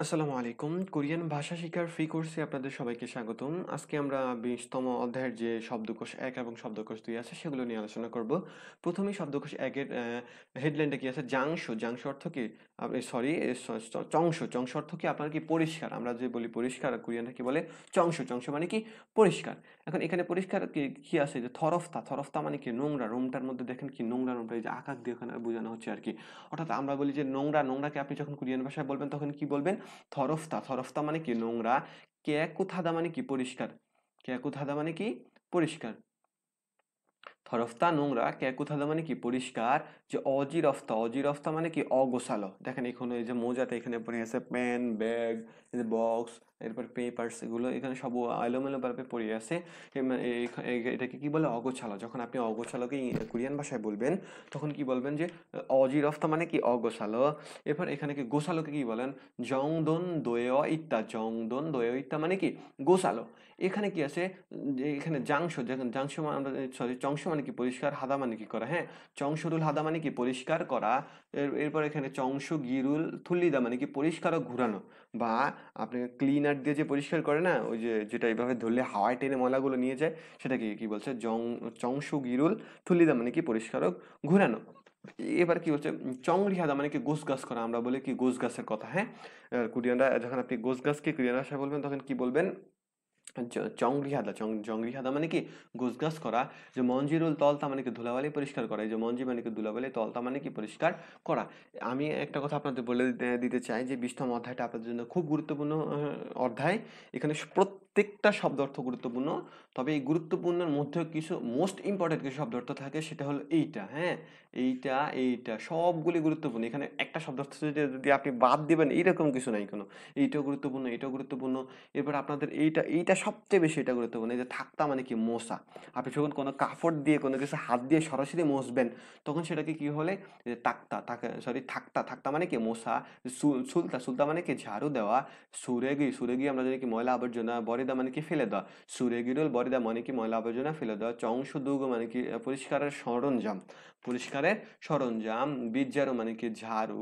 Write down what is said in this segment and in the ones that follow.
আসসালামু আলাইকুম। কোরিয়ান ভাষা শিখার ফ্রি কোর্সে আপনাদের সবাইকে স্বাগতম। আজকে আমরা ২০তম অধ্যায়ের যে শব্দকোষ ১ এবং শব্দকোষ ২ আছে সেগুলো নিয়ে আলোচনা করব। প্রথমেই শব্দকোষ ১ এর হেডলাইনটা কি আছে? জাংশু। জাংশু অর্থ কি? আপনি সরি এ স স চংশু। চংশু অর্থ কি? আপনার কি পরিষ্কার। আমরা যে বলি পরিষ্কার কোরিয়ানরা কি বলে? চংশু। চংশু মানে কি? পরিষ্কার। এখন এখানে পরিষ্কার কি আছে? যে থরফতা। থরফতা মানে কি? নোংরা। রুমটার মধ্যে দেখেন কি নোংরা, নোংরা এই যে আকাশ দিয়ে ওখানে বোঝানো হচ্ছে আরকি। অর্থাৎ আমরা বলি যে নোংরা, নোংরাকে আপনি যখন কোরিয়ান ভাষায় বলবেন তখন কি বলবেন? থরফতা। থরফতা মানে কি? নোংরা। কেয়াকুথাদা মানে কি? পরিষ্কার। কেয়াকুথাদা মানে কি? পরিষ্কার। থরফতা নোংরা, কেয়াকুথাদা মানে কি? পরিষ্কার। যে অজিরফতা, অজিরফতা মানে কি? অগোছালো। দেখেন এখানে এই যে মোজাটা এখানে পড়ে আছে, পেন, ব্যাগ, এই যে বক্স, এরপর পেপারস এগুলো এখানে সব এলোমেলো ভাবে পড়ে আছে। এটাকে কি বলে? অগোছালো। যখন আপনি অগোছালোকে কোরিয়ান ভাষায় বলবেন তখন কি বলবেন? যে অজিরফতা মানে কি? অগোছালো। এরপর এখানে কি গোছালোকে কি বলেন? জংদন দোয় ইত্তা। জংদন দোয় ইত্তা মানে কি? গোছালো। এখানে কি আছে? যে এখানে জাংশু, দেখেন জাংশু আমরা সরি চংশু মানে কি? পরিষ্কার। হাদা মানে কি? করা। হ্যাঁ, চংশুরুল হাদা মানে কি? পরিষ্কার করা। এরপর এখানে চংশু গিরুল থুল্লিদা মানে কি? পরিষ্কার ও ঘুরানো। বা আপনি ক্লিনার দিয়ে যে পরিষ্কার করে না, ওই যে যেটা এইভাবে ধরলে হাওয়ায় টেনে ময়লাগুলো নিয়ে যায়, সেটা কি কি বলছে? চংশু গিরুল থুল্লিদা মানে কি? পরিষ্কার ও ঘুরানো। এবার কি হচ্ছে? চংরি হাদা মানে কি? গোছ গাছ করা। আমরা বলি কি? গোছ গাছের কথা। হ্যাঁ, কোরিয়ানরা যখন আপনি গোছ গাছকে কোরিয়ান ভাষায় বলবেন তখন কি বলবেন? চংরিহাদা। চংরিহাদা মানে কি? গোছগাছ করা। যে মঞ্জিরুল তলতা মানে কি? ধুলাবালি পরিষ্কার করা। এই যে মঞ্জি মানে কি? ধুলাবালি, তলতা মানে কি? পরিষ্কার করা। আমি একটা কথা আপনাদের বলে দিতে চাই যে ২০তম অধ্যায়টা আপনাদের জন্য খুব গুরুত্বপূর্ণ অধ্যায়। এখানে প্রত্যেকটা শব্দ অর্থ গুরুত্বপূর্ণ। তবে এই গুরুত্বপূর্ণের মধ্যেও কিছু মোস্ট ইম্পর্টেন্ট কিছু শব্দ অর্থ থাকে, সেটা হলো এইটা। হ্যাঁ, এইটা সবগুলি গুরুত্বপূর্ণ। এখানে একটা শব্দ অর্থ যদি আপনি বাদ দিবেন এরকম কিছু নাই কোনো। এইটাও গুরুত্বপূর্ণ, এটাও গুরুত্বপূর্ণ। এরপর আপনাদের এইটা সবচেয়ে বেশি এটা গুরুত্বপূর্ণ। এই যে থাকতা মানে কি? মোছা। আপনি যখন কোনো কাপড় দিয়ে কোনো কিছু হাত দিয়ে সরাসরি মুছবেন তখন সেটাকে কি বলে? যে থাকতা। থাকতা মানে কি? মোছা। সুলতা। সুলতা মানে কি? ঝাড়ু দেওয়া। সুরেগি আমরা জানি কি? ময়লা আবর্জনা। বরিদা মানে কি? ফেলে দেওয়া। সুরেগিরুল বরিদা মানে কি? ময়লা আবর্জনা ফেলে দেওয়া। চংশুদুগ মানে কি? পরিষ্কারের সরঞ্জাম। পরিষ্কারের সরঞ্জাম। বিজ্জারু মানে কি? ঝাড়ু।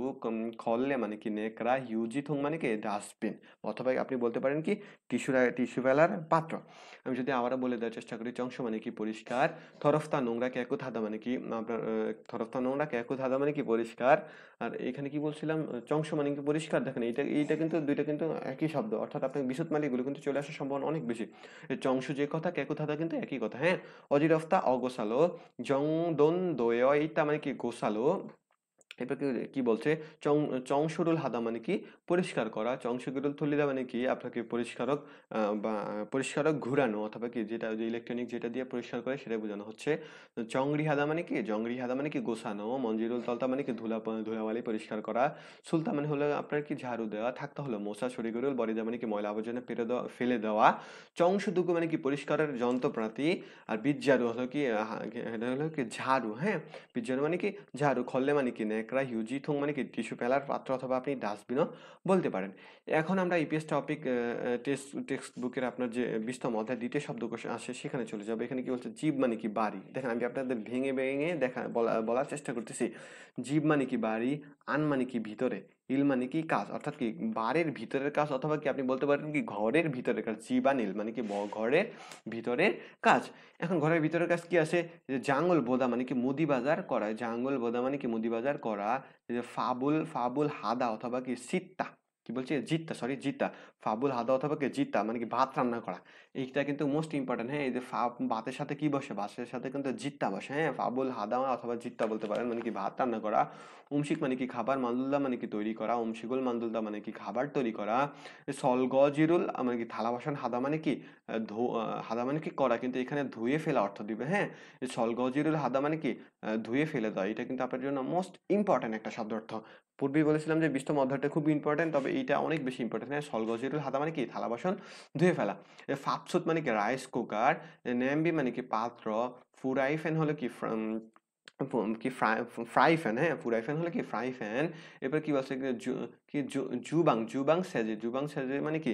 খল্লে মানে কি? নেকড়া। হিউজিথুং মানে কি? ডাস্টবিন। অথবা আপনি বলতে পারেন কি? টিস্যু ফেলার পাত্র। আমি যদি আবারও বলে দেওয়ার চেষ্টা করি, চংশ মানে কি? পরিষ্কার। থরফতা নোংরা, কেকুত হাদা মানে কি? আপনার থরফতা নোংরা, কেকুত হাদা মানে কি? পরিষ্কার। আর এখানে কি বলছিলাম? চংশ মানে কি? পরিষ্কার। দেখেন এইটা কিন্তু দুইটা কিন্তু একই শব্দ, অর্থাৎ আপনার বিশুদ্ধ মানে এগুলো কিন্তু চলে আসার সম্ভাবনা অনেক বেশি। এই চংশ যে কথা, কেকুত হাদা কিন্তু একই কথা। হ্যাঁ, অজিরফতা অগোছালো। জং দন দোয় ইটা মানে কি? গোছালো। এরপর কি বলছে? চং চংশুরুল হাদা মানে কি? পরিষ্কার করা। চংশুরুল থলিদা মানে কি? আপনাকে পরিষ্কারক বা পরিষ্কারক ঘুরানো, অথবা কি যেটা যে ইলেকট্রনিক যেটা দিয়ে পরিষ্কার করে সেটা বোঝানো হচ্ছে। চংরি হাদা মানে কি? জংরি হাদা মানে কি? গোছানো। মঞ্জিরুল তলতা মানে কি? ধুলাবালি পরিষ্কার করা। সুলতা মানে হলো আপনার কি? ঝাড়ু দেওয়া। থাকতে হলো মোছা। শরীরুল বরিদা মানে কি? ময়লা আবর্জনা ফেলে দেওয়া। চংশুদুগু মানে কি? পরিষ্কারের যন্ত্রপাতি। আর বিজ্জারু হলো কি? এটা হলো কি? ঝাড়ু। হ্যাঁ, পিজ্জানো মানে কি? ঝাড়ু। খল্লে মানে কি? ন্যাকড়া। হিউজিথুং মানে কি? টিস্যু ফেলার পাত্র, অথবা আপনি ডাস্টবিনও বলতে পারেন। এখন আমরা ইপিএস টপিক টেক্সট বুকের আপনার যে ২০তম অধ্যায় দ্বিতীয় শব্দকোষ আসে সেখানে চলে যাবো। এখানে কি বলছে? জীব মানে কি? বাড়ি। দেখেন আমি আপনাদের ভেঙে ভেঙে বলার চেষ্টা করতেছি। জীব মানে কি? বাড়ি। আন মানে কি? ভিতরে। ইল মানে কি? কাজ। অর্থাৎ কি? বাড়ির ভিতরের কাজ, অথবা কি আপনি বলতে পারেন কি? ঘরের ভিতরের কাজ। জীবানিল মানে কি? ঘরের ভিতরের কাজ। এখন ঘরের ভিতরের কাজ কি আছে? যে জাঙ্গল বোদা মানে কি? মুদি বাজার করা। জাঙ্গল বোদা মানে কি? মুদি বাজার করা। এই যে ফাবুল হাদা অথবা কি? সিত্তা। কি বলছি? জিত্তা, সরি জিত্তা। ফাবুল হাদা অথবা কি? জিত্তা মানে কি? ভাত রান্না করা। এইটা কিন্তু মোস্ট ইম্পর্টেন্ট। হ্যাঁ, এই যে ভাতের সাথে কি বসে? ভাতের সাথে কিন্তু জিত্তা বসে। হ্যাঁ, ফাবুল হাদা অথবা জিত্তা বলতে পারেন, মানে কি? ভাত রান্না করা। উমশিক মানে কি? খাবার। মান্দুলদা মানে কি? তৈরি করা। উমশিগুল মান্দুলদা মানে কি? খাবার তৈরি করা। সলগজিরুল মানে কি? থালা বাসন। হাদা মানে কি? হাদা মানে কি? করা, কিন্তু এখানে ধুয়ে ফেলা অর্থ দিবে। হ্যাঁ, সলগজিরুল হাদা মানে কি? ধুয়ে ফেলে দেওয়া। এটা কিন্তু আপনার জন্য মোস্ট ইম্পর্টেন্ট একটা শব্দ অর্থ। পূর্বেই বলেছিলাম যে ২০তম অধ্যায়টা খুব ইম্পর্টেন্ট, তবে এইটা অনেক বেশি ইম্পর্টেন্ট। হ্যাঁ, সলগজিরুল হাদা মানে কি? থালা বাসন ধুয়ে ফেলা। ফাপসুত মানে কি? Rice cooker. ন্যাম্বি মানে কি? পাত্র। ফুরাইফেন হলো কি? কি ফ্রাই ফ্যান, হ্যাঁ? ফুরাই ফ্যান হলো কি ফ্রাই ফ্যান। এরপর কি বলছে কি জুবাং সেজে মানে কি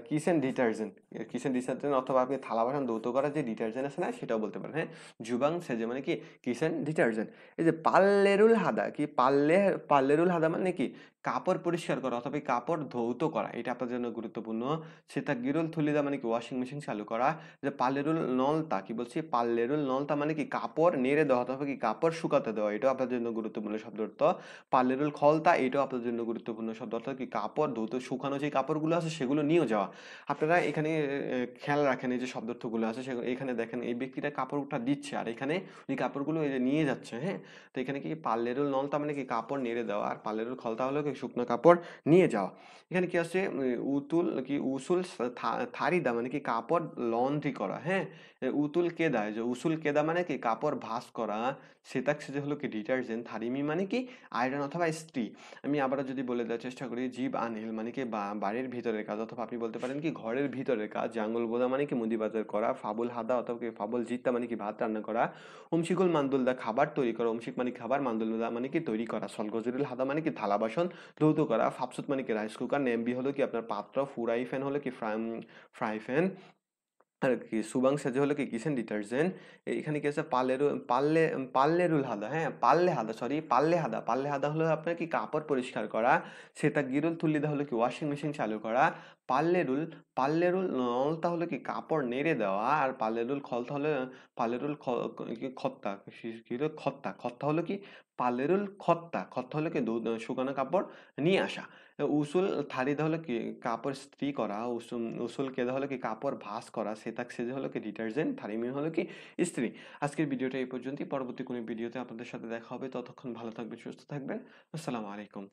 কিচেন ডিটারজেন্ট। কিচেন ডিটারজেন্ট অথবা আপনি থালা বাসন ধৌত করার যে ডিটারজেন্ট আছে না সেটাও বলতে পারেন, হ্যাঁ? জুবাং সেজে মানে কি কিচেন ডিটারজেন্ট। এই যে পাল্লেরুল হাদা কি পাল্লেরুল হাদা মানে কি কাপড় পরিষ্কার করা অথবা এই কাপড় ধৌত করা। এটা আপনার জন্য গুরুত্বপূর্ণ। সেটা গিরুল থুলিদা মানে কি ওয়াশিং মেশিন চালু করা। যে পাল্লেরুল নলতা কি বলছি পাল্লেরুল নলতা মানে কি কাপড় নেড়ে দেওয়া অথবা কি কাপড় শুকাতে দেওয়া, এটাও আপনার জন্য গুরুত্বপূর্ণ শব্দ অর্থ। পাল্লেরুল খলতা এটাও আপনার জন্য গুরুত্বপূর্ণ শব্দ অর্থ কি কাপড় ধুতে শুকানো যে কাপড়গুলো আছে সেগুলো নিয়ে যাওয়া। আপনারা এখানে খেয়াল রাখেন এই যে শব্দ অর্থগুলো আছে সেগুলো এখানে দেখেন এই ব্যক্তিটা কাপড়টা দিচ্ছে আর এখানে ওই কাপড়গুলো এই যে নিয়ে যাচ্ছে, হ্যাঁ? তো এখানে কি পাল্লেরুল নলতা মানে কি কাপড় নেড়ে দেওয়া আর পাল্লেরুল খলতা হলো কি শুকনো কাপড় নিয়ে যাওয়া। এখানে কি আছে উসুল থারিদা মানে কি কাপড় লন্ড্রি করা, হ্যাঁ? উতুল কেদা, এই যে উসুল কেদা মানে কি কাপড় ভাঁজ করা। সেতাক সেজে হলো কি ডিটারজেন্ট। থারিমি মানে কি আয়রন অথবা ইস্ত্রি। আমি আবারও যদি বলে দেওয়ার চেষ্টা করি জিব আনহিল মানে কি বাড়ির ভিতরের কাজ অথবা আপনি বলতে পারেন কি ঘরের ভিতরের কাজ। জাঙ্গল বোদা মানে কি মুদি বাজার করা। ফাবুল হাদা অথবা কি ফাবুল জিত্তা মানে কি ভাত রান্না করা। অমশিকুল মান্দুলদা খাবার তৈরি করা। অমশিক মানে খাবার, মান্দুলদা মানে কি তৈরি করা। সলগজুরুল হাদা মানে কি থালা বাসন ধৌত করা। ফাপসুত মানে কি রাইস কুকার। নেম্বি হলো কি আপনার পাত্র। ফুরাই ফ্যান হলো কি ফ্রাই ফ্যান। আর কি সুবাং সেজে হলো কি কিচেন ডিটারজেন্ট। এখানে কি আছে পাল্লেরুল হাদা, হ্যাঁ? পাল্লে হাদা হলো আপনার কি কাপড় পরিষ্কার করা। সেটা গিরুল তুল্লিদা হলো কি ওয়াশিং মেশিন চালু করা। পাল্লেরুল পাল্লেরুল নলতা হলো কি কাপড় নেড়ে দেওয়া আর পাল্লেরুল খলতা হলো পাল্লেরুল কি খত্তা কি হলো খত্তা খত্তা হলো কি পাল্লেরুল খত্তা হলো কি শুকানো কাপড় নিয়ে আসা। উসুল থারিদা হলো কি কাপড় ইস্ত্রি করা। উসুল কেদা হলো কি কাপড় ভাঁজ করা। সেতাক সেজে হলো কি ডিটারজেন্ট। থারিমি হলো কি ইস্ত্রি। আজকের ভিডিওটা এই পর্যন্তই। পরবর্তী কোনো ভিডিওতে আপনাদের সাথে দেখা হবে। ততক্ষণ ভালো থাকবেন, সুস্থ থাকবেন। আসসালামু আলাইকুম।